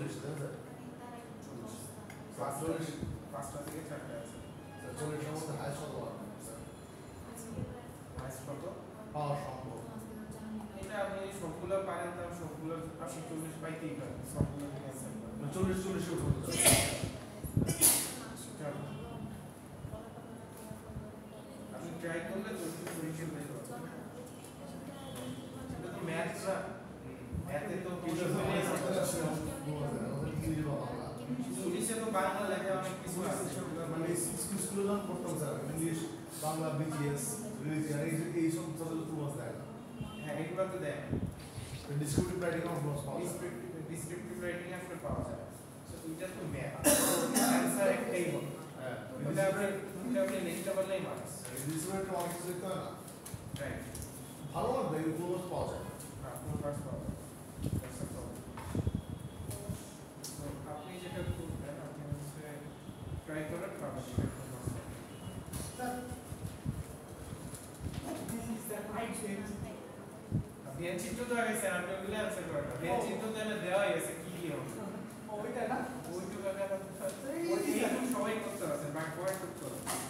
40 sir 5টা থেকে 4টা আছে স্যার 40 এর মধ্যে হাইস্ট কত স্যার হাইস্ট কত পাওয়া সম্ভব এটা আপনি সবগুলো পারেন তার সবগুলো আপনি 40 পাইতেই পারেন সবগুলো ক্যান্সেল করেন 40 এর উপর আপনি ট্রাই করলে 40 বের হবে এটা তো ম্যাথসরা ম্যাথে তো কিছু মিলে আছে ইংরেজি বা বাংলা ইংলিশে তো বাংলা লেখা অনেক কিছু আছে মানে স্কুলে যখন পড়তাম sir English Bangla BGS religion এই সব সাবজেক্ট খুব মজা দেয় হ্যাঁ এগুলো তো দেয় ডিসক্রিপটিভ রাইটিং অফ ব্লগস পাওয়া যায় ডিসক্রিপটিভ রাইটিং আসলে পাওয়া যায় সো এটা তো ম্যাথ অ্যানসার একটাই হবে হ্যাঁ এটা আপনি লিখতে পারলেই মার্কস ডিসক্রিপটিভ অনেক কিছু লিখতে হয় না রাইট ভালো লাগবে উপলব্ধ পাওয়া যায় হ্যাঁ কোনো কাজ পাওয়া যায় That's the problem. So, আপনি যেটা করবেন আপনি হচ্ছে ট্রাই করেন পাবেন ভেন চিত্র তো আছে আপনি ওগুলো অ্যানসার করেন ভেন চিত্র তো এনে দেওয়াই আছে কি কি হবে ওইটা না ওইটুকু আগে সবাই করতে পারছেন বাট পয়েন্ট করতে পারছেন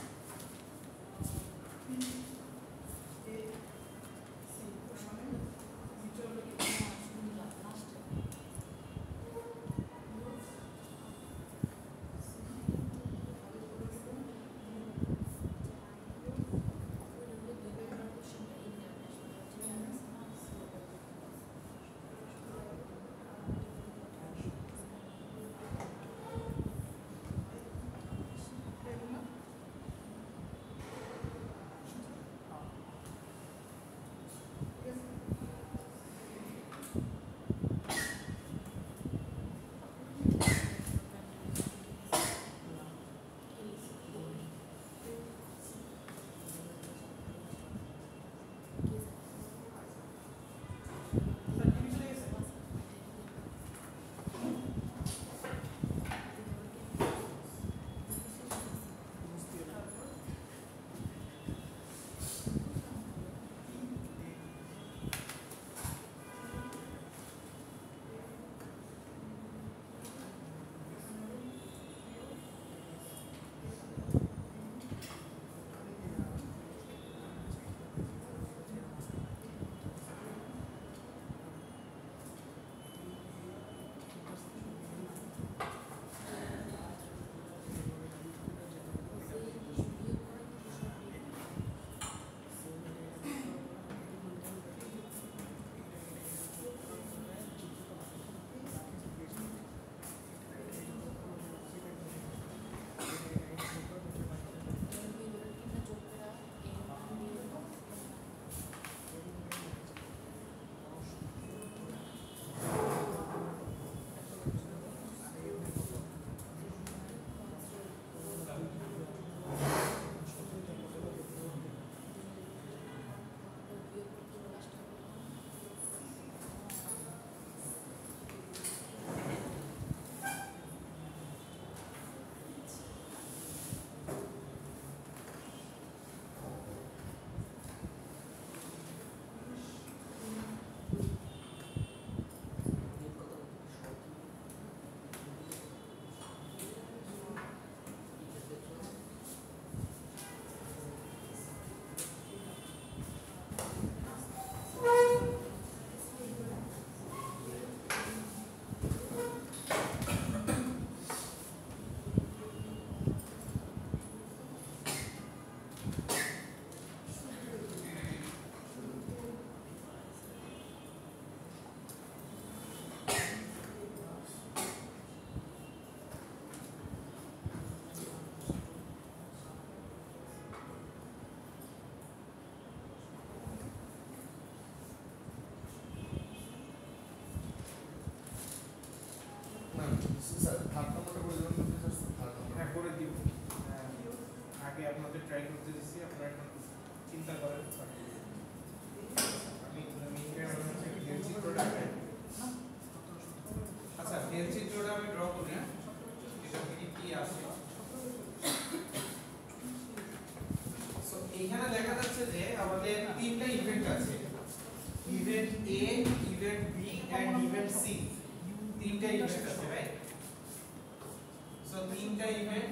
স্যার থার্ড নম্বরটা করে দেবেন স্যার হ্যাঁ করে দিব আগে আপনাদের ট্রাই করতে দিচ্ছি আপনারা এখন চিন্তা করেন আমি ভেন চিত্রটা আচ্ছা ভেন চিত্রটা আমি ড্র করি এটা থেকে কি আসে সো এইখানে দেখা যাচ্ছে যে আমাদের তিনটা ইভেন্ট আছে event A event B and event C তিনটা ইভেন্ট আছে রাইট সো তিনটা ইভেন্ট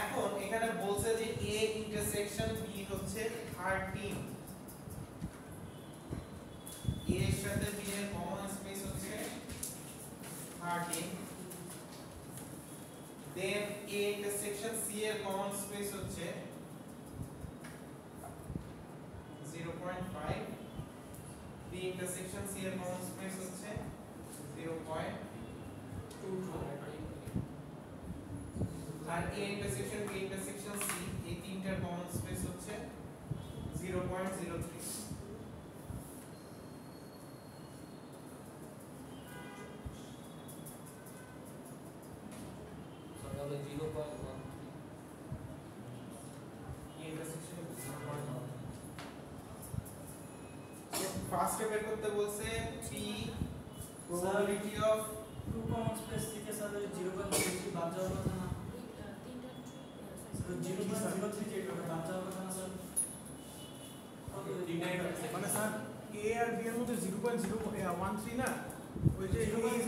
এখন এখানে বলছে যে A ইন্টারসেকশন B হচ্ছে 13 A এর সাথে B এর কমন স্পেস হচ্ছে 13 দেন A ইন্টারসেকশন C এর কমন স্পেস হচ্ছে 0.5 B ইন্টারসেকশন C এর কমন স্পেস হচ্ছে 0.22 আর A intersection B intersection C এই তিনটার কমন স্পেস হচ্ছে 0.03 তাহলে 0.1 ইন্টারসেকশন 0.1 ফার্স্টে বের করতে বলছে P probability of 2 common space থেকে স্যার 0.03 বাদ যাওয়ার কথা না 0.03 যেটা বাদ যাওয়ার কথা না স্যার মানে স্যার A আর B এর মধ্যে 0.013 না ওই যে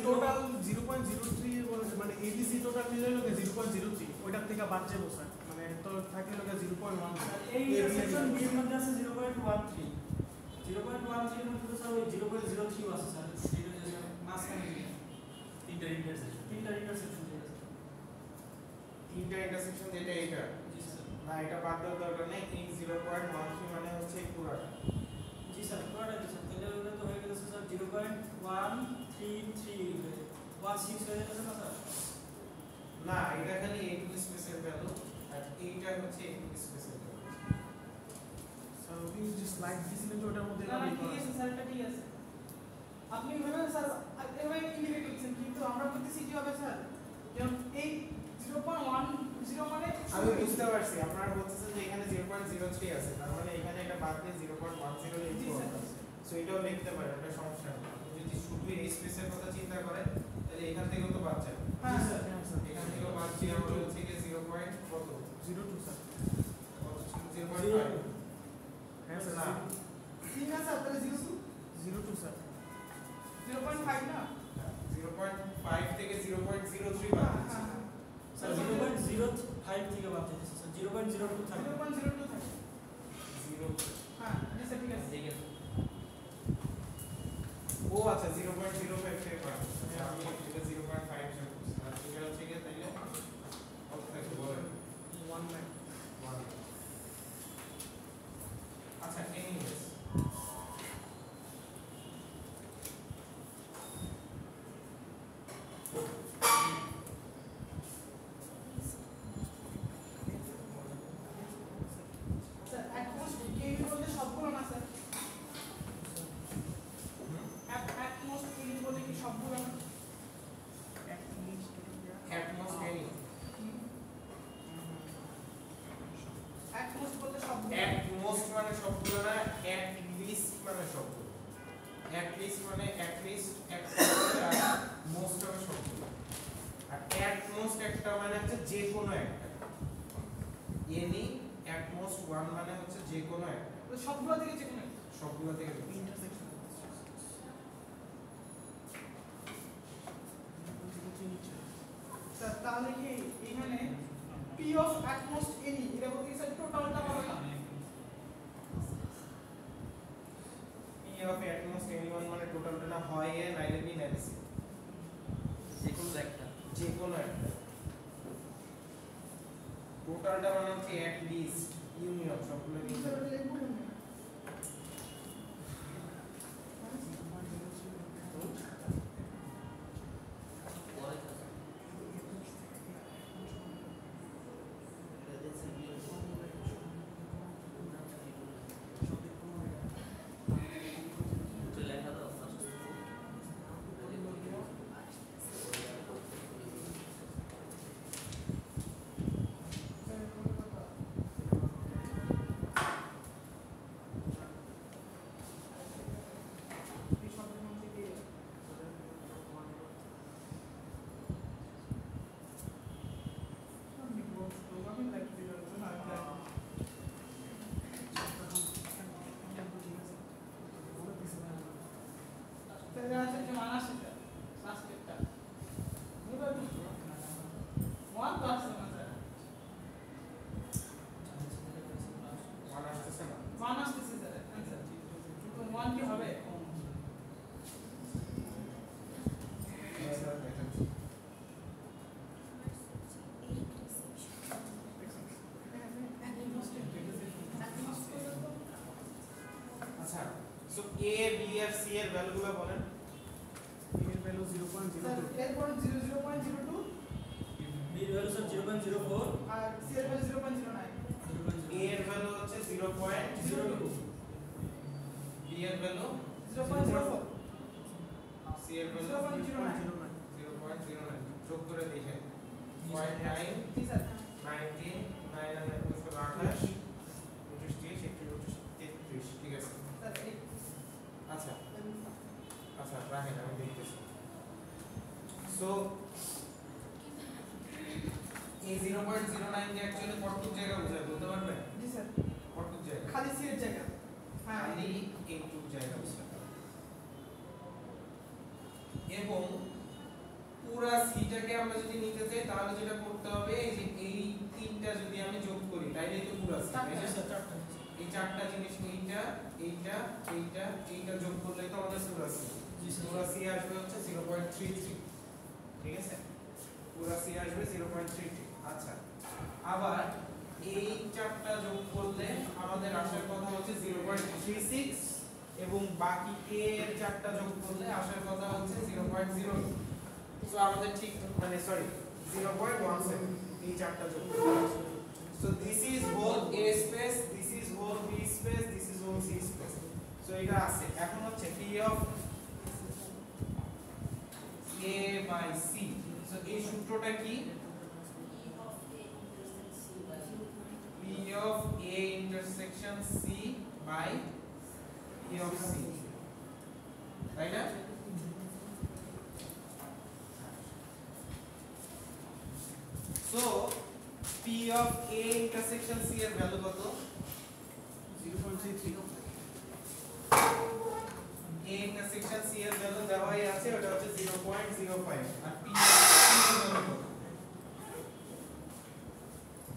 টোটাল 0.03 বলেছে মানে ABC টোটাল মিলে লোকে 0.03 ওইটার থেকে বাদ যাবো স্যার মানে তো থাকে লোকে 0.1 এই ইন্টারসেকশন বি এর মধ্যে আছে 0.13 0.13 এর মধ্যে স্যার ওই 0.03 আছে স্যার এটা মাঝখানে তিনটা ইন্টারসেকশন তিনটা ইন্টারসেকশন যেটা এটা জি স্যার না এটা বাদ দেওয়ার দরকার নেই এই 0.13 মানে হচ্ছে এই পুরাটা জি স্যার পুরোটা জি স্যার তাহলে ওটা তো হয়ে গেছে স্যার 0.133 16 হয়ে যাচ্ছে না স্যার না এটা খালি এইটুকু স্পেসের ভ্যালু আর এইটা হচ্ছে এইটুকু স্পেসের ভ্যালু স্যার ওই যে স্লাইড দিছিলেন যে ওটার মধ্যে না না ঠিক আছে স্যার এটা ঠিক আছে আপনি এভাবে স্যার এভাবে ইন্ডিকেট করছেন কিন্তু আমরা বলতেছি কি হবে স্যার যেমন এই 0.10 মানে আমি বুঝতে পারছি আপনারা বলতেছেন যে এখানে 0.03 আছে তার মানে এখানে এটা বাদ দিয়ে 0.10 জি, লিখতে স্যার। হবে সো এটাও লিখতে পারেন এটা সমস্যা নেই আপনি যদি শুধু এই স্পেসের কথা চিন্তা করেন তাহলে এখান থেকেও তো বাদ যাবে হ্যাঁ স্যার স্যার হ্যাঁ স্যার এখান থেকেও বাদ দিয়ে আমরা হচ্ছে কি 0. কত 02 স্যার কত ছিল 0.5 হ্যাঁ স্যার না ঠিক আছে স্যার তাহলে 02 স্যার 0.5 না 0.5 থেকে 0.03 বাদ হ্যাঁ দিচ্ছি। হ্যাঁ স্যার 0.05 থেকে বাদ দিতেছে স্যার 0.02 থাকে 0.02 থাকে 0 হ্যাঁ জি স্যার ঠিক আছে ঠিক আছে ও আচ্ছা 0.05 থেকে বাদ দিচ্ছি। আমি এটা 0.5 হিসেবে করছি আর এটা হচ্ছে কি তাইলে কত থাকে বলেন 1 ম্যাক 1 আচ্ছা এনিওয়েজ স্যার অ্যাটমোস্ট কেভি বলতে সবগুলো না স্যার অ্যাটমোস্ট কেভি বলতে কি সবগুলো না অ্যাটমোস্ট এনি অ্যাটমোস্ট বলতে সবগুলো অ্যাট মোস্ট মানে সবগুলো না অ্যাট লিস্ট মানে সবগুলো অ্যাট লিস্ট মানে অ্যাট লিস্ট একটা আর মোস্ট মানে সবগুলো আর অ্যাট মোস্ট একটা মানে হচ্ছে যে কোনো একটা এনি অ্যাট মোস্ট ওয়ান মানে হচ্ছে যে কোনো একটা সবগুলো থেকে যে কোনো একটা। সবগুলো থেকে বেশি। ইন্টারসেকশন স্যার তাহলে কি এখানে পি অফ অ্যাটমোস্ট এনি এটা বলতে কি স্যার টোটালটা হবে না P of at most anyone মানে টোটালটা না হয় এ নাইলে বি নাইলে সি যে কোনো একটা যে কোনো একটা টোটালটা মানে হচ্ছে অ্যাট লিস্ট ইউনিয়ন সবগুলো নিয়ে স্যার ওটা লিখবো না পরে থাকে লেখা দাও ফার্স্ট আচ্ছা সো a b আর c এর ভ্যালুগুলো বলেন এর ভ্যালু স্যার 0.02 এরপর 0.02 B এর ভ্যালু স্যার 0.04 আর সি এর ভ্যালু 0.09 a এর ভ্যালু হচ্ছে 0.02 b এর ভ্যালু 0.04 c এর ভ্যালু 0.09 0.09 যোগ করে দেখেন 0.9 জি স্যার 19 9 আর 28 29 33 ঠিক আছে স্যার এই আচ্ছা আচ্ছা রাখেন আমি দেখতেছি সো এই 0.09 দিয়ে অ্যাকচুয়ালি কতটুকু জায়গা বোঝায় বলতে পারবেন জি স্যার কতটুকু জায়গা খালি সি এর জায়গা হ্যাঁ খালি এইটুকু জায়গা বোঝায় এবং পুরা সিটাকে আমরা যদি নিতে চাই তাহলে যেটা করতে হবে এই যে এই তিনটা যদি আমি যোগ করি তাইলে তো পুরা সি তাই না চারটা এই চারটা জিনিস এইটা এইটা এইটা এইটা যোগ করলে তো আমাদের পুরা সি জি স্যার পুরা সি আসবে হচ্ছে 0.33 ঠিক আছে পুরা সি আসবে 0.33 আচ্ছা আবার এই চারটা যোগ করলে আমাদের আসার কথা হচ্ছে 0.36 এবং বাকি a এর চারটা যোগ করলে আসার কথা হচ্ছে 0.02 সো আমাদের ঠিক মানে সরি 0.17 এই চারটা যোগ করলে so this is whole a space this is whole b space this is whole c space so এটা আছে এখন হচ্ছে p of a by c সো এই সূত্রটা কি p of a intersection c by p of c তাই না so p of a intersection c এর ভ্যালু কত 0.33 a intersection c এর ভ্যালু দেওয়াই আছে ওটা হচ্ছে 0.05 আর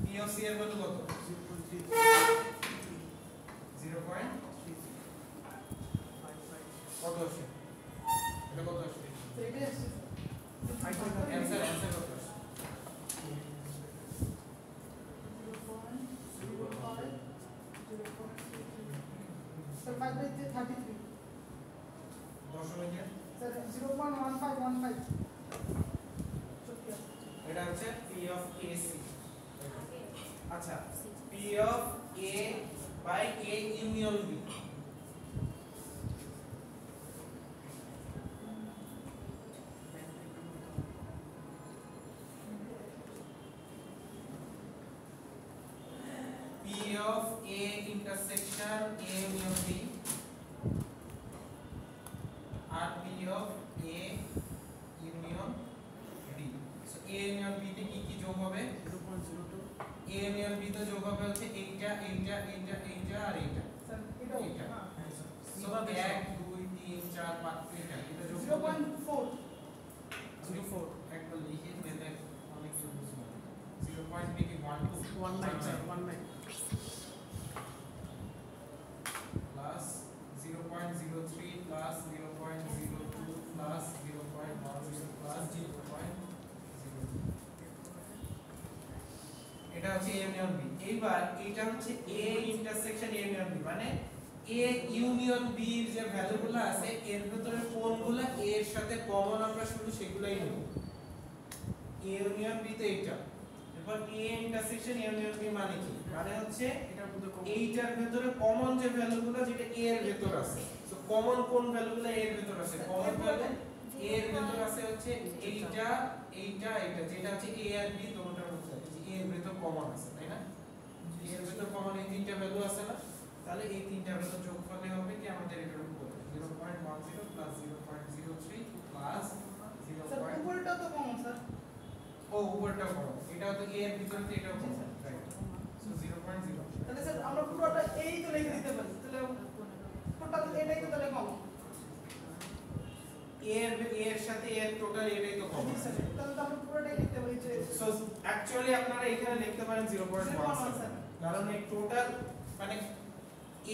p of c এর ভ্যালু কত 0. কত আসে এটা কত আসে তো এটাই আসছে অ্যানসার কত আসে 5/33 দশমিকের স্যার 0.1515 সত্যি আছে এটা হচ্ছে p of ac আচ্ছা p of a by a union b p of a intersection a union b আর p of a union b so a union b তে কি কি যোগ হবে 0.02 a union b তে যোগ হবে হচ্ছে এইটা এইটা এইটা এইটা আর এইটা স্যার এটাও এইটা। হ্যাঁ সো 1 2 3 4 5 এটা যোগ 0.4 04 একবার লিখে দিলে অনেক সহজ হবে 0.1 কি 1 2 19 sir 19 plus 0.03 plus 0.02 plus 0.10 plus 0.02 এটা হচ্ছে a ইউনিয়ন b এইবার এটা হচ্ছে a intersection a union b মানে a ইউনিয়ন b এর যে ভ্যালুগুলো আছে এর ভিতরে কোনগুলো a এর সাথে কমন আমরা শুধু সেগুলাই নেব a ইউনিয়ন b তো এইটা এরপর a intersection a union b মানে কি মানে হচ্ছে এটার মধ্যে কম এইটার ভেতরে কমন যে ভ্যালুগুলো যেটা a এর ভেতর আছে সো কমন কোন ভ্যালুগুলো a এর ভেতর আছে কমন ভ্যালু a এর ভেতর আছে হচ্ছে এইটা এইটা এইটা যেটা হচ্ছে a আর b দুটোর মধ্যে আছে a এর ভেতর কমন আছে তাই না a এর ভেতর কমন এই তিনটা ভ্যালু আছে না তাহলে এই তিনটা ভ্যালু যোগ করলে হবে কি আমাদের এটার উপর 0.10 প্লাস 0.03 প্লাস স্যার 0. উপরটা তো কম স্যার ও উপরটা কমন এটাও তো a এর ভিতরে তো এটাও কমন রাইট সো 0.0 তাহলে স্যার আমরা পুরোটা এই তো লিখে দিতে পারি তাহলে টোটাল এটাই তো তাহলে কম এর সাথে এর টোটাল এটাই তো কমন জি স্যার তাহলে তো আমরা পুরোটাই লিখতে পারি যে সো অ্যাকচুয়ালি আপনারা এখানে লিখতে পারেন 0.17 কারণ এই টোটাল মানে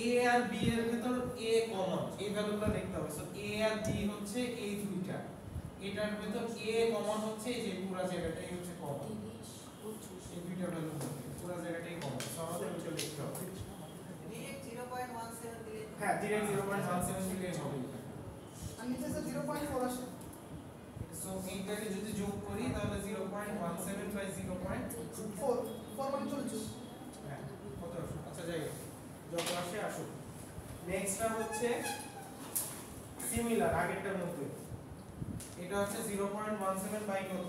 a আর b এর ভিতর a কমন এই ভ্যালুগুলো লিখতে হবে সো a আর b হচ্ছে এই দুইটা এটার ভিতর a কমন হচ্ছে এই যে পুরো জায়গাটাই হচ্ছে কমন এই দুইটা ভ্যালু পুরো জায়গাটাই কমন সো আমাদের ওটা লিখতে হবে ডিরেক্ট 0.17 দিলে হ্যাঁ হ্যাঁ ডিরেক্ট 0.17 দিলেই হবে আর নিচে স্যার 0.4 আসে। সো এইটাকে যদি যোগ করি তাহলে 0.17 বাই 0.4 4.42 হ্যাঁ কত আসে? আচ্ছা যাই হোক, যত আসে আসুক। নেক্সটটা হচ্ছে সিমিলার আগেরটার মধ্যে, এটা হচ্ছে 0.17 বাই কত?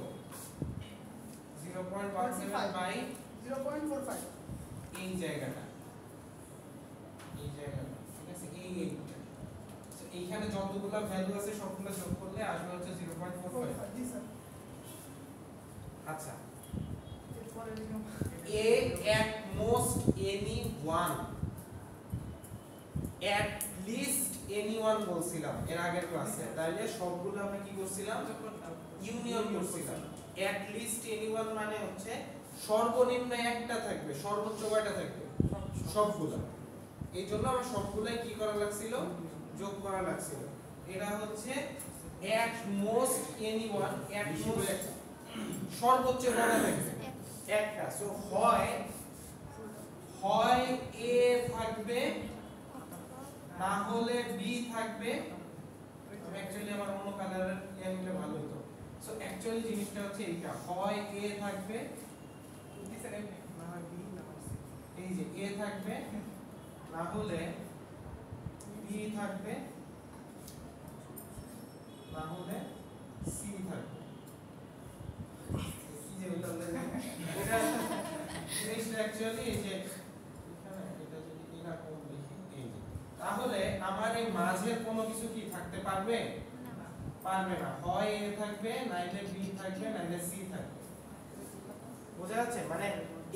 0.17 বাই 0.45 এই জায়গাটা, এই জায়গাটা, ঠিক আছে, এইটা। তো এইখানে যতগুলো ভ্যালু আছে সবগুলো যোগ করলে আসবে হচ্ছে 0.45। জি স্যার। আচ্ছা, এরপরে লিখুন a at most anyone, at least anyone বলছিলাম এর আগের ক্লাসে, তাইলে সবগুলো আমরা কি করছিলাম? ইউনিয়ন করছিলাম। at least anyone মানে হচ্ছে সর্বনিম্ন একটা থাকবে, সর্বোচ্চ কয়টা থাকবে? সবগুলো। এই জন্য আমরা সবগুলাই কি করা লাগছিল? যোগ করা লাগছিল। এটা হচ্ছে at most anyone, at most সর্বোচ্চ কয়টা থাকবে? একটা। সো হয় a থাকবে, না হলে b থাকবে। অ্যাকচুয়ালি আমার অন্য কালারের নিলে ভালো হতো। সো অ্যাকচুয়ালি জিনিসটা হচ্ছে এইটা, হয় a থাকবে, না হয় বি না হয় সি। এই যে a থাকবে, না হলে b থাকবে, না হলে c থাকবে। কি যে এটা জিনিসটা অ্যাকচুয়ালি এই যে এখানে এটা যদি এরকম লিখি, এই যে, তাহলে আমার এই মাঝের কোনো কিছু কি থাকতে পারবে? পারবে না। হয় a থাকবে, নাইলে b থাকবে, নাইলে c থাকবে। বোঝা যাচ্ছে? মানে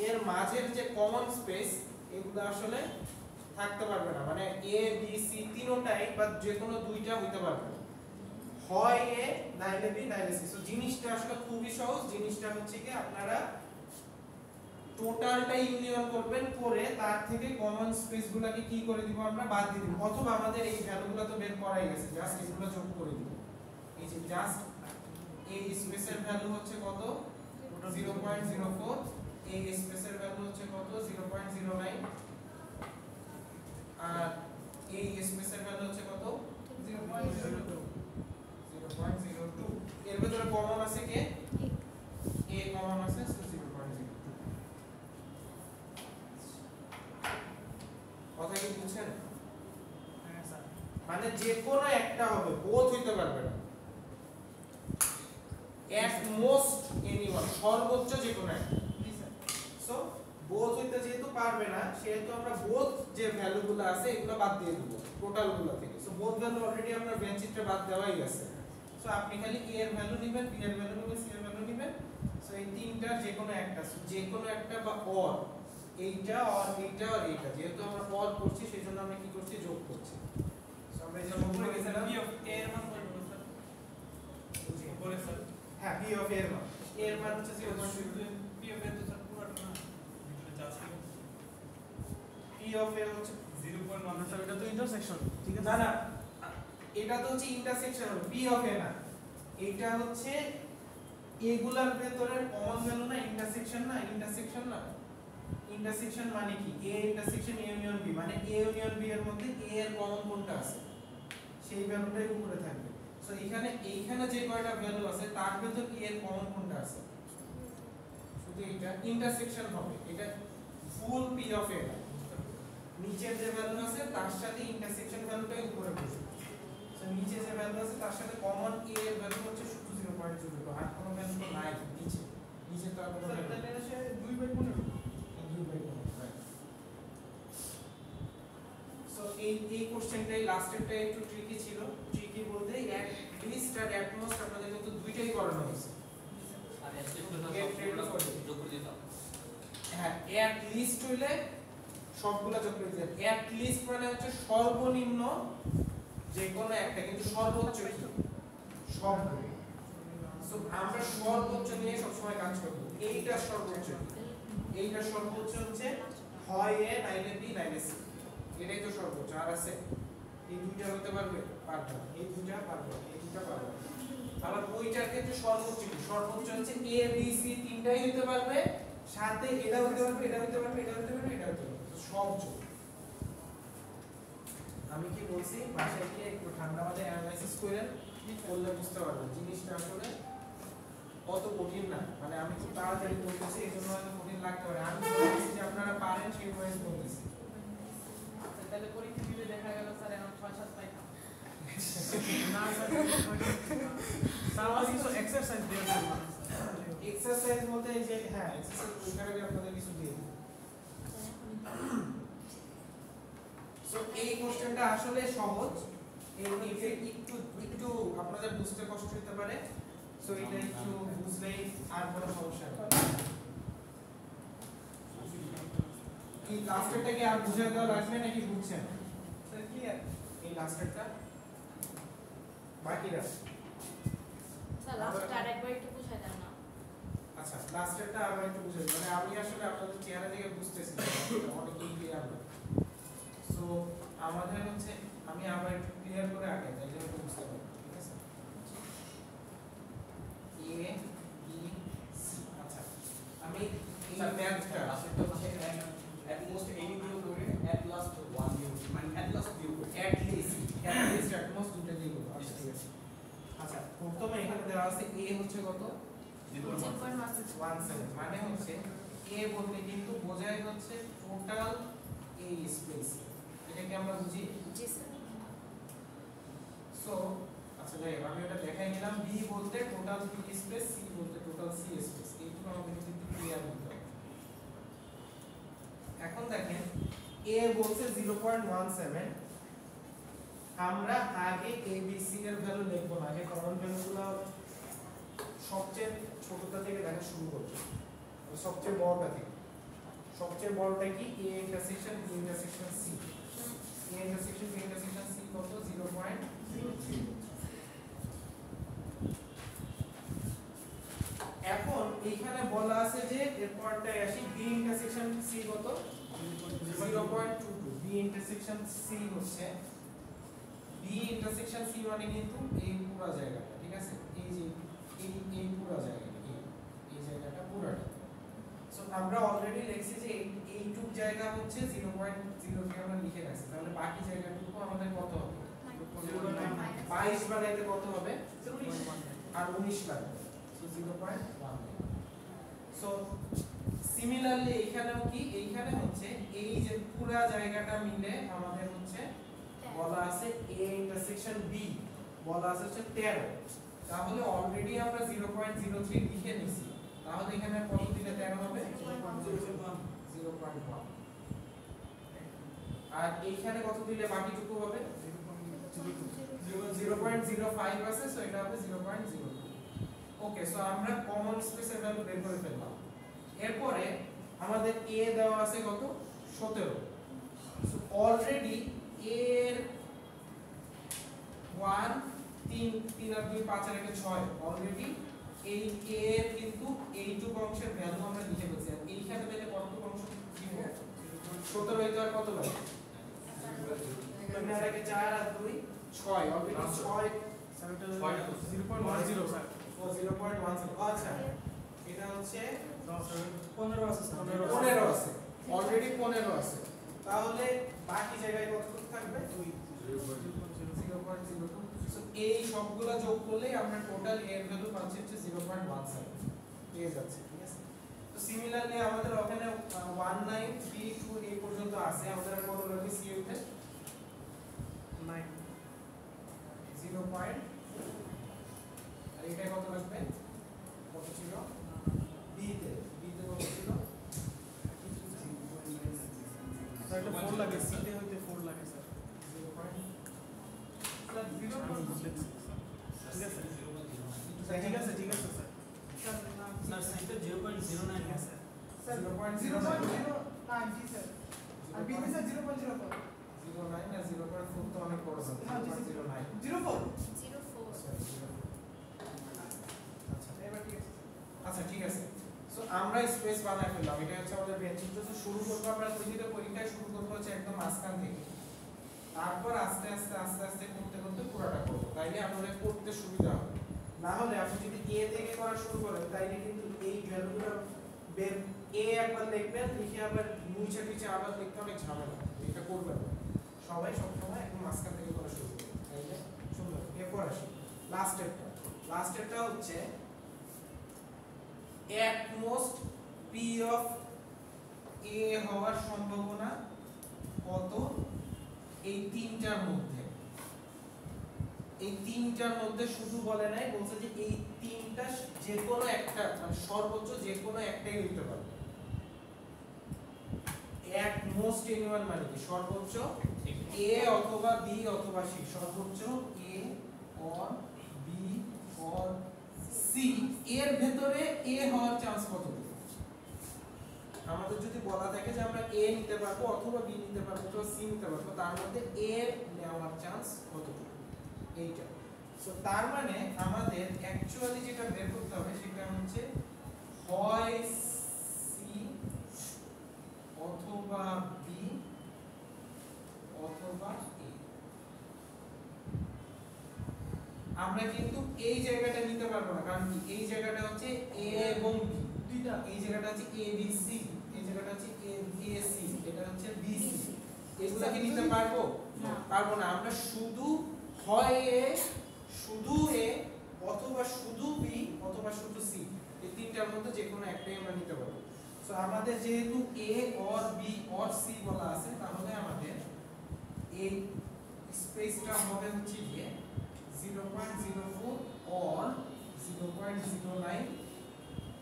এর মাঝের যে কমন স্পেস এগুলো আসলে থাকতে পারবে না। মানে a b c তিনটাই বা যে কোনো দুইটা হইতে পারবে না। হয় a নাইলে b নাইলে c। সো জিনিসটা আসলে খুবই সহজ। জিনিসটা হচ্ছে কি আপনারা টোটালটা ইউনিয়ন করবেন, করে তার থেকে কমন স্পেসগুলোকে কি করে দিব? আমরা বাদ দিয়ে দিব, অথবা আমাদের এই ভ্যালুগুলো তো বের করাই গেছে, জাস্ট এগুলো যোগ করে দিব। এই যে জাস্ট এই স্পেসের ভ্যালু হচ্ছে কত? 0.04, এই স্পেসের ভ্যালু হচ্ছে কত? 0.09, আর এই স্পেসের ভ্যালু হচ্ছে কত? 0.02 0.02। এর ভিতরে কমন আছে কে? a কমন আছে, সো 0.02। কথা কি বুঝছেন? হ্যাঁ স্যার। মানে যে কোনো একটা হবে, বোথ হইতে পারবে না। at most anyone, সর্বোচ্চ যে কোনো একটা। জি স্যার। সো বোথ হইতে যেহেতু পারবে না, সেহেতু আমরা বোথ যে ভ্যালুগুলো আছে এগুলো বাদ দিয়ে দেব টোটালগুলো থেকে। সো বোথ ভ্যালু অলরেডি আমরা বেঞ্চ চিত্রে বাদ দেওয়াই আছে। সো আপনি খালি a এর ভ্যালু নেবেন, b এর ভ্যালু নেবেন, c এর ভ্যালু নেবেন। সো এই তিনটার যে কোনো একটা, যে কোনো একটা বা অর, এইটা অর এইটা আর এইটা, যেহেতু আমরা অর করছি সেই জন্য আমরা কি করছি? যোগ করছি। সো আমরা এই যে যোগ করে গেছিলাম b of a এর মান কত স্যার? বলে স্যার হ্যাঁ b of a এর মান, a এর মান হচ্ছে 0.02, b of a তো স্যার পুরোটা না যাচ্ছে p of a হচ্ছে 0.1 স্যার এটা তো ইন্টারসেকশন, ঠিক আছে? না না, এটা তো হচ্ছে ইন্টারসেকশন, p of a না, এটা হচ্ছে এগুলার ভেতরের কমন ভ্যালু না, ইন্টারসেকশন না, ইন্টারসেকশন না। ইন্টারসেকশন মানে কি? a intersection a union b, মানে a ইউনিয়ন b এর মধ্যে a এর কমন কোনটা আছে সেই ভ্যালুটাই উপরে থাকবে। সো এইখানে যে কয়টা ভ্যালু আছে তার ভেতর a এর কমন কোনটা আছে? শুধু এটা ইন্টারসেকশন হবে, এটা ফুল p of a না। নিচের যে ভ্যালু আছে তার সাথে ইন্টারসেকশন ভ্যালুটাই উপরে বসবে। সো নিচে যে ভ্যালু আছে তার সাথে কমন a এর ভ্যালু হচ্ছে শুধু 0.02, আর কোনো ভ্যালু তো নাই নিচে। নিচে তো আর কোনো স্যার ভ্যালু তাহলে সে 2/15 সো এই কোশ্চেনটাই লাস্টেরটা একটু ট্রিকি ছিল। ট্রিকি বলতে অ্যাট লিস্ট আর অ্যাট মোস্ট আপনাদের কিন্তু দুইটাই করানো হয়েছে। আর এসটিএম যোগ করে দিতাম। হ্যাঁ, অ্যাট লিস্ট হইলে সবগুলা যোগ করে দিবেন। অ্যাট লিস্ট মানে হচ্ছে সর্বনিম্ন যে কোনো একটা, কিন্তু সর্বোচ্চ সবগুলো। সো আমরা সর্বোচ্চ নিয়ে সবসময় কাজ করব। এইটা সর্বোচ্চ, এইটা সর্বোচ্চ হচ্ছে হয় a নাইলে b নাইলে c, এটাই তো সর্বোচ্চ। আর আছে এই দুইটা হতে পারবে? পারবে না। এই দুইটা পারবে না, এই দুইটা পারবে না। আবার ওইটার ক্ষেত্রে সর্বোচ্চ কি? সর্বোচ্চ হচ্ছে a b c তিনটাই হতে পারবে, সাথে এটা হতে পারবে, এটা হতে পারবে, এটা হতে পারবে, এটা হতে পারবে, সব যোগ। আমি কি বলছি বাসায় গিয়ে একটু ঠান্ডা মাথায় অ্যানালাইসিস করেন, করলে বুঝতে পারবেন জিনিসটা আসলে অত কঠিন না। মানে আমি খুব তাড়াতাড়ি বলতেছি এই জন্য হয়তো কঠিন লাগতে পারে। আমি বলতেছি যে আপনারা পারেন সেই ওয়াইজ বলতেছি। আচ্ছা, তাহলে পরীক্ষা দিলে দেখা গেল স্যার এখন 6-7 পাইতাম। না স্যার স্যার আমার কিছু এক্সারসাইজ দিয়ে দেবো। এক্সারসাইজ বলতে এই যে হ্যাঁ এক্সারসাইজ ওইখানে আমি আপনাদের কিছু দিয়ে দিই। সো এই কোশ্চেনটা আসলে সহজ, এই একটু আপনাদের বুঝতে কষ্ট হতে পারে। সো এটা একটু বুঝলেই আর কোনো সমস্যা নেই। কি লাস্টেরটা কি আর বুঝে দেওয়া লাগবে নাকি বুঝছেন? Sir clear? এই লাস্টেরটা বাকিরা স্যার লাস্টটা আরেকবার একটু বুঝাই দেন না। আচ্ছা লাস্টেরটা আবার একটু বুঝে দিই। মানে আমি আসলে আপনাদের চেহারা দেখে বুঝতেছি না, অনেকেই ক্লিয়ার না। সো আমাদের হচ্ছে আমি আবার একটু ক্লিয়ার করে আগে তাই জন্য একটু বুঝতে পারবো, ঠিক আছে? A B C. আচ্ছা আমি এই ম্যাথটা লাস্টেরটা হচ্ছে at most any দিয়ে করে at last 1 দিয়ে মানে at last দিয়ে করে at least at most দুটো দিয়ে করব। আচ্ছা ঠিক আছে। আচ্ছা প্রথমে এখানে দেওয়া আছে a হচ্ছে কত 0.17 মানে হচ্ছে a বলতে কিন্তু বোঝায় হচ্ছে টোটাল এই স্পেস, এটাকে আমরা বুঝি। জি স্যার। সো আচ্ছা যাই হোক, আমি এটা দেখাই নিলাম। b বলতে টোটাল b স্পেস, c বলতে টোটাল c স্পেস। এইটুকু আমাদের কিন্তু ক্লিয়ার হতে হবে। এখন দেখেন a বলছে 0.17, আমরা আগে a b c এর ভ্যালু লিখব না, আগে কমন ভ্যালুগুলো সবচেয়ে ছোটটা থেকে দেখা শুরু করব, সবচেয়ে বড়টা থেকে। সবচেয়ে বড়টা কি a intersection b intersection c। a intersection b intersection c কত 0.03। এখন এইখানে বলা আছে যে এর পরটায় আসি b ইন্টারসেকশন c কত 0.22। b ইন্টারসেকশন c হচ্ছে b ইন্টারসেকশন c মানে কিন্তু এই পুরো জায়গাটা, ঠিক আছে? এই যে এই পুরো জায়গাটা, এই জায়গাটা পুরোটা। সো আমরা অলরেডি লিখছি যে এইটুক জায়গা হচ্ছে 0.03 আমরা লিখে রাখছি। তাহলে বাকি জায়গাটুকু আমাদের কত হবে? 22 বানাইতে কত হবে? আর 19 লাগবে। সো 0.1। সো সিমিলারলি এইখানেও কি, এইখানে হচ্ছে এই যে পুরো জায়গাটা মিলে আমাদের হচ্ছে বলা আছে a ইন্টারসেকশন b বলা আছে হচ্ছে 13। তাহলে অলরেডি আমরা 0.03 লিখে নিছি। তাহলে এখানে কত দিলে 13 হবে? 0.1। আর এইখানে কত দিলে বাকিটুকু হবে? 0.05 আছে, সো এটা হবে 0.02। ওকে, সো আমরা কমন স্পেসের ভ্যালু বের করে ফেললাম। এরপরে আমাদের a দেওয়া আছে কত 17। সো অলরেডি a এর 1 3 আর 2 5 আর 1 6 অলরেডি এই a এর কিন্তু এইটুকু অংশের ভ্যালু আমরা লিখে ফেলছি। আর এইখানে তাহলে কতটুকু অংশ দিব? 17 হইতো আর কত লাগে? 3 আর 1 4 আর 2 6 অলরেডি 6 স্যার এটা 0.10 স্যার। ও 0.10। আচ্ছা এটা হচ্ছে 15 আছে স্যার। 15 আছে, অলরেডি 15 আছে। তাহলে বাকি জায়গায় কতটুকু থাকবে? 0.02। সো এই সবগুলা যোগ করলে আমরা টোটাল এর ভ্যালু পাচ্ছি হচ্ছে 0.17 পেয়ে যাচ্ছে, ঠিক আছে? তো সিমিলারলি আমাদের ওখানে 1932 এই পর্যন্ত আছে। আমাদের আর কত লাগবে c এর 9 0. আর এটা কত লাগবে? কত ছিল? b তে কত ছিল? স্যার এটা 4 লাগে, c তে হইতে 4 লাগে স্যার। 0. স্যার 0. ঠিক আছে ঠিক আছে স্যার। স্যার সেটা 0.09 আছে স্যার 0.09 জি স্যার। আর বি স্যার 0.04। 09 আর 0.4 তো অনেক বড় হবে। 0.09 04। 04 আচ্ছা এবার ঠিক আছে। আচ্ছা ঠিক আছে। সো আমরা স্পেস বানাই ফেললাম। এটা হচ্ছে আমাদের বেঞ্চিং। তো শুরু করব আমরা প্রতিটা পরীক্ষায় শুরু করব হচ্ছে একদম মাঝখান থেকে। তারপর আস্তে আস্তে করতে করতে পুরোটা করব। তাইলে আমাদের করতে সুবিধা হবে। না হলে আপনি যদি a থেকে করা শুরু করেন তাইলে কিন্তু এই ভ্যালুগুলো বের a একবার লিখবেন, লিখে আবার নিচে আবার লিখতে অনেক ঝামেলা। এটা করবেন না। সবাই সবসময় একদম মাঝখান থেকে করা শুরু করবে, তাইলে সুন্দর। এরপর আসি লাস্টেরটা হচ্ছে at most p of a হওয়ার সম্ভাবনা কত এই তিনটার মধ্যে। এই তিনটার মধ্যে শুধু বলে নাই, বলছে যে এই তিনটা যে কোনো একটা মানে সর্বোচ্চ যে কোনো একটাই হইতে পারে। at most anyone মানে কি সর্বোচ্চ a অথবা b অথবা c, সর্বোচ্চ a or b or c এর ভেতরে a হওয়ার চান্স কত? আমাদের যদি বলা থাকে যে আমরা a নিতে পারবো অথবা b নিতে পারবো অথবা c নিতে পারবো, তার মধ্যে a নেওয়ার চান্স কতটুকু এইটা। সো তার মানে আমাদের অ্যাকচুয়ালি যেটা বের করতে হবে সেটা হচ্ছে হয় c অথবা b অথবা a। আমরা কিন্তু এই জায়গাটা নিতে পারবো না, কারণ কি এই জায়গাটা হচ্ছে a এবং b দুইটা, এই জায়গাটা হচ্ছে a b c, এই জায়গাটা হচ্ছে a c, এটা হচ্ছে b c। এগুলা কি নিতে পারবো? না। পারবো না। আমরা শুধু হয় a শুধু a অথবা শুধু b অথবা শুধু c, এই তিনটার মধ্যে যে কোনো একটাই আমরা নিতে পারবো। সো আমাদের যেহেতু a or b or c বলা আছে, তাহলে আমাদের এই স্পেসটা হবে হচ্ছে গিয়ে 0.04 or 0.09,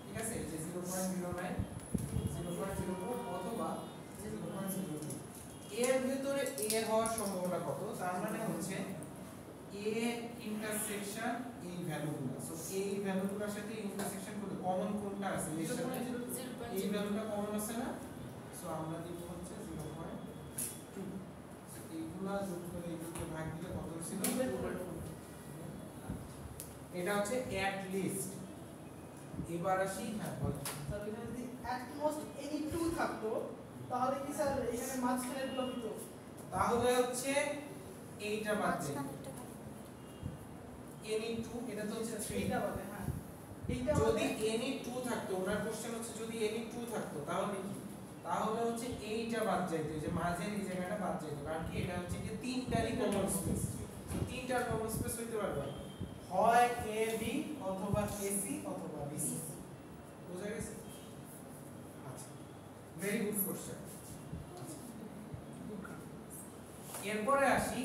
ঠিক আছে? এই যে 0.09 0.04 অথবা 0.02 এর ভিতরে a হওয়ার সম্ভাবনা কত? তার মানে হচ্ছে a ইন্টারসেকশন এই ভ্যালুগুলো। সো এই ভ্যালুগুলোর সাথে ইন্টারসেকশন করতে কমন কোনটা আছে এর সাথে? এই ভ্যালুটা কমন আছে না? সো আমরা দিব হচ্ছে 0.2। সো এইগুলা যোগ করে এইগুলোকে ভাগ দিলে কত ছিল? এটা হচ্ছে at least। এবার আসি, হ্যাঁ বল। স্যার এখানে যদি at most any 2 থাকতো তাহলে কি স্যার এখানে মাঝখানের গুলো হতো? তাহলে হচ্ছে এইটা বাদ দেই, any 2, এটা তো হচ্ছে 3। এইটা বাদে, হ্যাঁ এইটা যদি বাদে any 2 থাকতো, ওনার কোশ্চেন হচ্ছে যদি any 2 থাকতো তাহলে কি? তাহলে হচ্ছে এইটা বাদ যাইতো, এই যে মাঝের এই জায়গাটা বাদ যাইতো, কারণ কি এটা হচ্ছে যে তিনটারই কমন স্পেস। তো তিনটার কমন স্পেস হইতে পারবে হয় a b অথবা a c অথবা b c। বুঝা গেছে? আচ্ছা, ভেরি গুড কোশ্চেন। এরপরে আসি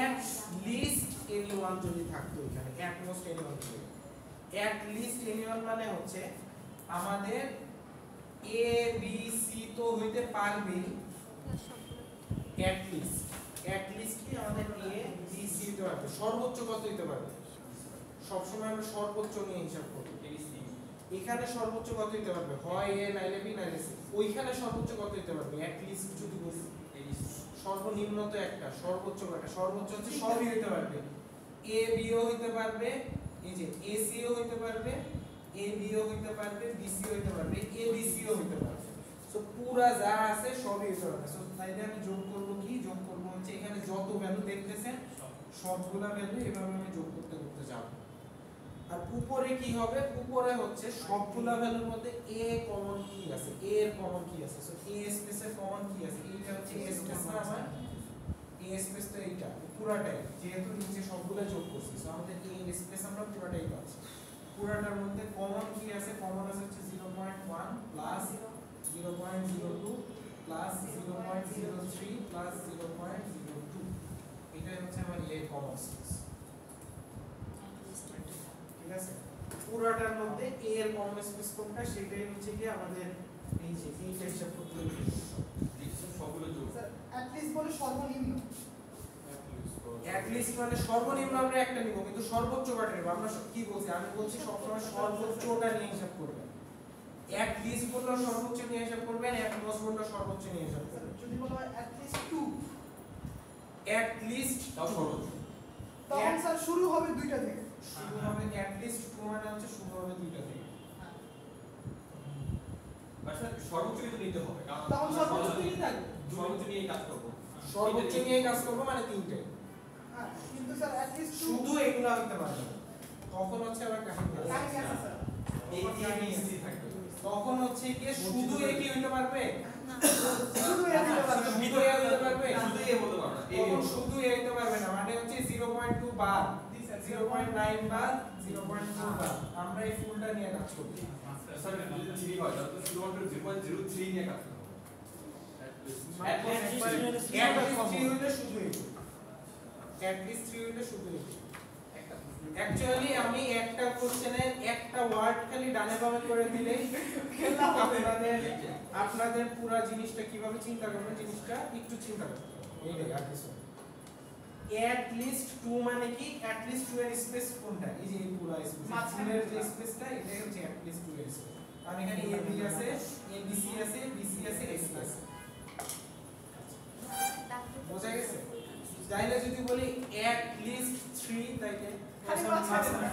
at least anyone যদি থাকতো এখানে, at most anyone ছিল। at least anyone মানে হচ্ছে আমাদের a b c তো হইতে পারবেই, at least কি আমাদের a b c হইতে পারবে। সর্বোচ্চ কত হইতে পারবে? সবসময় আমরা সর্বোচ্চ নিয়ে হিসাব করি। এখানে সর্বোচ্চ কত হইতে পারবে? হয় a নাইলে b নাইলে c। ওইখানে সর্বোচ্চ কত হইতে পারবে? at least যদি বলি সর্বনিম্ন তো একটা, সর্বোচ্চ কয়টা? সর্বোচ্চ হচ্ছে সবই হইতে পারবে। a b ও হইতে পারবে, এই যে a c ও হইতে পারবে, a b ও হইতে পারবে, b c ও হইতে পারবে, a b c ও হইতে পারবে। সো পুরা যা আছে সবই হইতে পারবে। সো তাইলে আমি যোগ করব কি? যোগ করব হচ্ছে এখানে যত ভ্যালু দেখতেছেন সবগুলা ভ্যালু এভাবে আমি যোগ করতে করতে যাব। আর উপরে কি হবে? উপরে হচ্ছে সবগুলা ভ্যালুর মধ্যে a কমন কি আছে, a এর কমন কি আছে। সো a স্পেসের কমন কি আছে? এইটা হচ্ছে a স্পেস না আমার, a স্পেস তো এইটা পুরাটাই, যেহেতু নিচে সবগুলা যোগ করছি। সো আমাদের a স্পেস আমরা পুরাটাই পাচ্ছি। পুরাটার মধ্যে কমন কি আছে? কমন আছে হচ্ছে 0.1 প্লাস 0.02 প্লাস 0.03 প্লাস 0.02। এটাই হচ্ছে আমার a কমন স্পেস। ঠিক আছে? পুরাটার মধ্যে a এর কমন স্পেস কোনটা সেটাই হচ্ছে কি আমাদের এই যে এইটা হিসাব করতে হবে। সবগুলো যোগ। স্যার at least বলে সর্বনিম্ন। at least মানে সর্বনিম্ন আমরা একটা নিব, কিন্তু সর্বোচ্চ কয়টা নিব? আমরা কি বলছি? আমি বলছি সবসময় সর্বোচ্চটা নিয়ে হিসাব করবেন। at least বললে সর্বোচ্চ নিয়ে হিসাব করবেন, at most বললে সর্বোচ্চ নিয়ে হিসাব স্যার করবেন। যদি বলা হয় at least 2 at least তাও সর্বোচ্চ। তখন স্যার শুরু হবে দুইটা থেকে। শুরু হবে at least 2 মানে হচ্ছে শুরু হবে দুইটা থেকে। আচ্ছা সর্বোচ্চ কিন্তু নিতে হবে, কারণ তখন সর্বোচ্চ তিনই থাকবে। সর্বোচ্চ নিয়ে কাজ করব। সর্বোচ্চ নিয়ে কাজ করব মানে তিনটে। হ্যাঁ কিন্তু স্যার at least 2 শুধু এগুলো হতে পারে না। তখন হচ্ছে আবার কাহিনী আছে। কাহিনী আছে স্যার। এই আমি ইজি থাকবে। তখন হচ্ছে কি শুধু একই হইতে পারবে? শুধু এর দিতে পারবে। শুধু এ হইতে পারবে? শুধু এ বলতে পারবে না। তখন শুধু এইতে পারবে না, মানে হচ্ছে 0.2 বাদ, 0.9 বাদ, 0.2 বাদ, আমরা এই ফুলটা নিয়ে কাজ করব। স্যার যদি 3 হয় তাহলে শুধুমাত্র 0.03 নিয়ে কাজ করতে হবে। At least 3 হইলে শুধু এই, at least 3 হইলে শুধু এই। অ্যাকচুয়ালি আমি একটা কোশ্চেনের একটা ওয়ার্ড খালি ডানে বামে করে দিলেই আপনাদের পুরো জিনিসটা কিভাবে চিন্তা করবেন জিনিসটা একটু চিন্তা করতে হবে। এইটাই আর কিছু না। at least 2 মানে কি? at least 2 এর স্পেস কোনটা? এই যে এই পুরো স্পেস, মাঝখানের যে স্পেসটা এটাই হচ্ছে at least 2 এর স্পেস। আর এখানে AB আছে, ABC আছে, BC আছে, AC আছে। বোঝা গেছে? তাইলে যদি বলি at least 3 তাইলে খালি মাঝখানে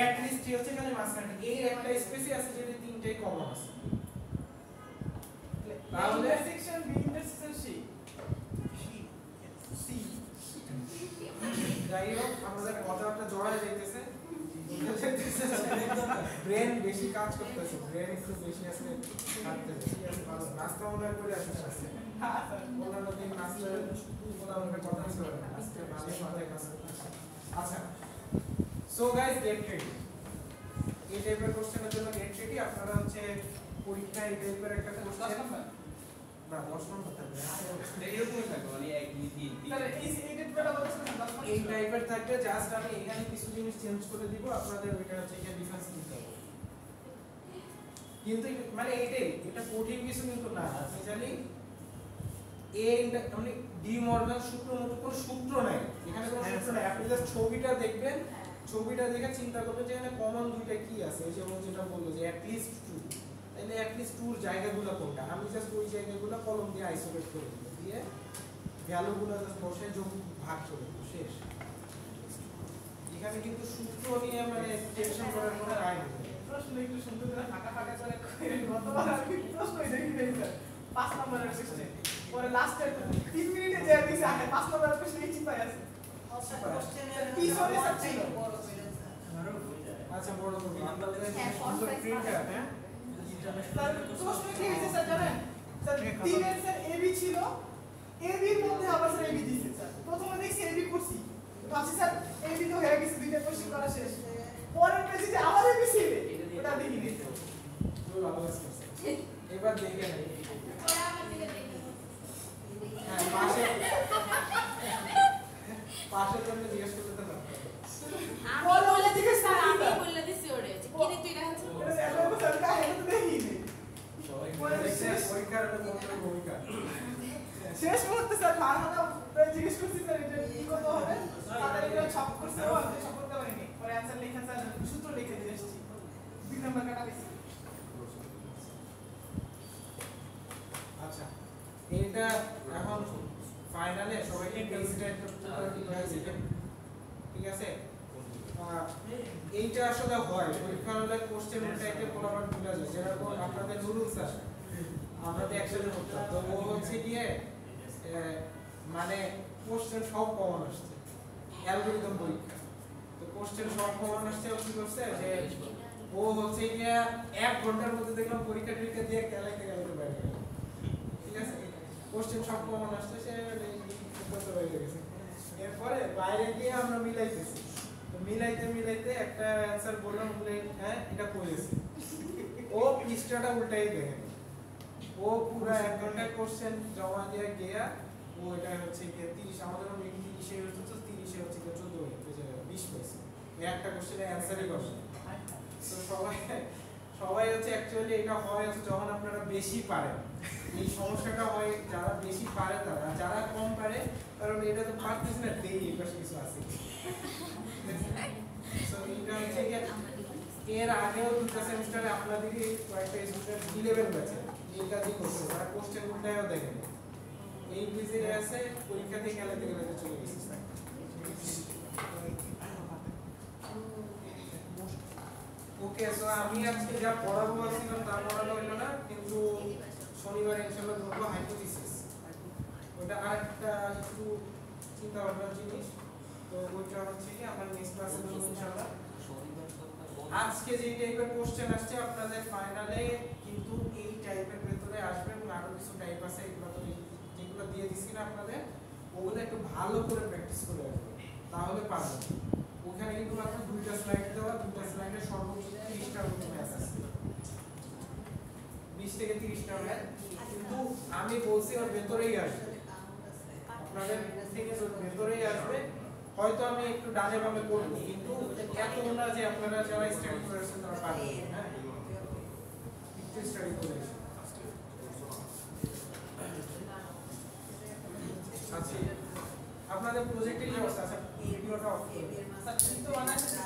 at least 3 হচ্ছে খালি মাঝখানে। এই একটা স্পেসই আছে যেটা তিনটাই কমন আছে। তাহলে intersection B intersection C C যাই হোক আমাদের কথাটা জড়ায় যাইতেছে, ব্রেন বেশি কাজ করতেছে, ব্রেন একটু বেশি আছে কাটতেছে। ঠিক আছে, ভালো নাস্তা মনে করে আসছে, অন্যান্য দিন নাস্তা মোটামুটি কথা ছিল না, আজকে ভালোই মাথায় কাজ করতেছে। আচ্ছা, সো গাইস গেট রেডি। এই টাইপের কোশ্চেনের জন্য গেট রেডি। আপনারা হচ্ছে পরীক্ষায় এই টাইপের একটা কোশ্চেন না 10 নম্বর থাকবে, এরকমই থাকবে, মানে 1 2 3 তাহলে এই ডেটটা বলছেন না 10 এই টাইপের থাকবে। জাস্ট আমি এখানে কিছু জিনিস চেঞ্জ করে দিব, আপনাদের ওইটা হচ্ছে এখানে ডিফারেন্স দিতে হবে। কিন্তু মানে এটাই, এটা কঠিন কিছু কিন্তু না। আপনি জানি মানে ডি মর্গান সূত্র মতো কোনো সূত্র নাই, এখানে কোনো সূত্র নাই। আপনি জাস্ট ছবিটা দেখবেন, ছবিটা দেখে চিন্তা করবেন যে এখানে কমন দুইটা কি আছে। ওই যেমন যেটা বললো যে অ্যাট লিস্ট 2, তাহলে অ্যাট লিস্ট 2 এর জায়গাগুলো কোনটা, আমি জাস্ট ওই জায়গাগুলো কলম দিয়ে আইসোলেট করে দিব, দিয়ে ভ্যালুগুলো জাস্ট বসে যোগ ভাগ করে দেব, শেষ। এখানে কিন্তু সূত্র নিয়ে মানে টেনশন করার কোনো কারণ নেই। প্রশ্ন একটু সুন্দর করে ফাঁকা ফাঁকা করে গতবার আমি প্রশ্ন দেখি নাই স্যার 5 নম্বরের কোশ্চেন পরে লাস্টে 3 মিনিটে যে দিছে আগে 5 নম্বরের কোশ্চেন এই চিন্তায় আছে পিছনে স্যার ছিল আচ্ছা বড় করব আপনাদের সুন্দর প্রিন্টার, হ্যাঁ স্যার প্রশ্ন কি হয়েছে স্যার জানেন স্যার 3 এর স্যার এবি ছিল, এবির মধ্যে আবার স্যার এবি দিছে স্যার। প্রথমে দেখছি এবি করছি, ভাবছি স্যার এবি তো হয়ে গেছে, দুইটা কোশ্চেন করা শেষ। পরের পেজে যে আবার এবি ছিল ওটা দেখি নি। খুব ভালো কাজ করছে। এবার দেখে নেই, হ্যাঁ পাশের জন্য জিজ্ঞেস করতে তো পারবে। আমি বলে দিছি স্যার, আমি বলে দিছি ওরে যে কি রে তুই দেখাচ্ছিস। এটা স্যার স্যার কাহিনী তো দেখি নি। পরে শেষ পরীক্ষার মধ্যে ভূমিকা শেষ মুহূর্তে স্যার ফারহানা জিজ্ঞেস করছি স্যার এটা কি করতে হবে, তাদের এটা ছক করতে হবে, আমি ছক করতে পারিনি। পরে অ্যানসার লেখা স্যার সূত্র লিখে দিয়ে এসেছি, 2 নাম্বার কাটা গেছে। আচ্ছা এটা এখন ফাইনালে সবাইকে টেস্টে ঠিক আছে। এইটা আসলে হয় পরীক্ষা হলে কোশ্চেন টাইপের কোলাবার ভুলে যায়, যেরকম আপনাদের নুরুল স্যার আমাদের একসাথে করতাম, তো ও হচ্ছে গিয়ে মানে কোশ্চেন সব কমন আসছে অ্যালগরিদম পরীক্ষা, তো কোশ্চেন সব কমন আসছে। ও কি করছে যে ও হচ্ছে গিয়ে 1 ঘন্টার মধ্যে দেখলাম পরীক্ষা টরীক্ষা দিয়ে খেলাইতে বাইরে গেল। ঠিক আছে, কোশ্চেন সব কমন আসছে, সে করতে বাইরে গেছে। এরপরে বাইরে গিয়ে আমরা মিলাইতেছি, তো মিলাইতে একটা অ্যানসার বললাম, বলে হ্যাঁ এটা করেছে। ও পৃষ্ঠাটা উল্টাই দেখে, ও পুরো 1 ঘন্টা কোশ্চেন জমা দিয়ে গিয়া ও এটা হচ্ছে গিয়ে 30, আমাদের মেইন 30 এর হচ্ছে 30 এ হচ্ছে 14 পেজে 20 পেয়েছে। এই একটা কোশ্চেনের অ্যানসারই করছে। তো সবাই হচ্ছে অ্যাকচুয়ালি এটা হয় হচ্ছে যখন আপনারা বেশি পারেন, এই সমস্যাটা হয় যারা বেশি পারে তারা, যারা কম পারে কারণ এটা তো পারতেছে না, দেই এই পাশে কিছু আছে। সো এটা হচ্ছে গিয়ে এর আগেও 2টা সেমিস্টারে আপনাদেরই কয়েকটা স্টুডেন্ট 11 ব্যাচে এই কাজই করছে, তারা কোশ্চেন উল্টায়ও দেখেন এই পেজে আছে, পরীক্ষা দিয়ে খেলাতে চলে গেছে। ওকে, সো আমি আজকে যা পড়াবো ভাবছিলাম তা পড়ানো হলো না, কিন্তু শনিবার ইনশাআল্লাহ ধরবো হাইপোথিসিস। ওটা আরেকটা একটু চিন্তা ভাবনার জিনিস, তো ওইটা হচ্ছে কি আমরা নেক্সট ক্লাসে ধরবো ইনশাআল্লাহ। আজকে যে টাইপের কোশ্চেন আসছে আপনাদের ফাইনালে কিন্তু এই টাইপের ভেতরে আসবে, এবং আরো কিছু টাইপ আছে, এগুলো তো যেগুলো দিয়ে দিছি না আপনাদের, ও ওগুলো একটু ভালো করে প্র্যাকটিস করে আসবে, তাহলে পারবে। ওখানে কিন্তু মাত্র 2টা স্লাইড দেওয়া, 2টা স্লাইডে সর্বোচ্চ 30টার মতো ম্যাথ আছে, 20 থেকে 30টা ম্যাথ। কিন্তু আমি বলছি ওর ভেতরেই আসবে, আপনাদের থেকে ওর ভেতরেই আসবে। হয়তো আমি একটু ডানে বামে করবো, কিন্তু এত না যে আপনারা যারা স্টাডি করেছেন তারা পারবেন। হ্যাঁ, একটু স্টাডি করে এসে। আচ্ছা, আপনাদের প্রজেক্টের কি অবস্থা? আচ্ছা, ভিডিওটা অফ করুন। স্যার কিন্তু বানাচ্ছি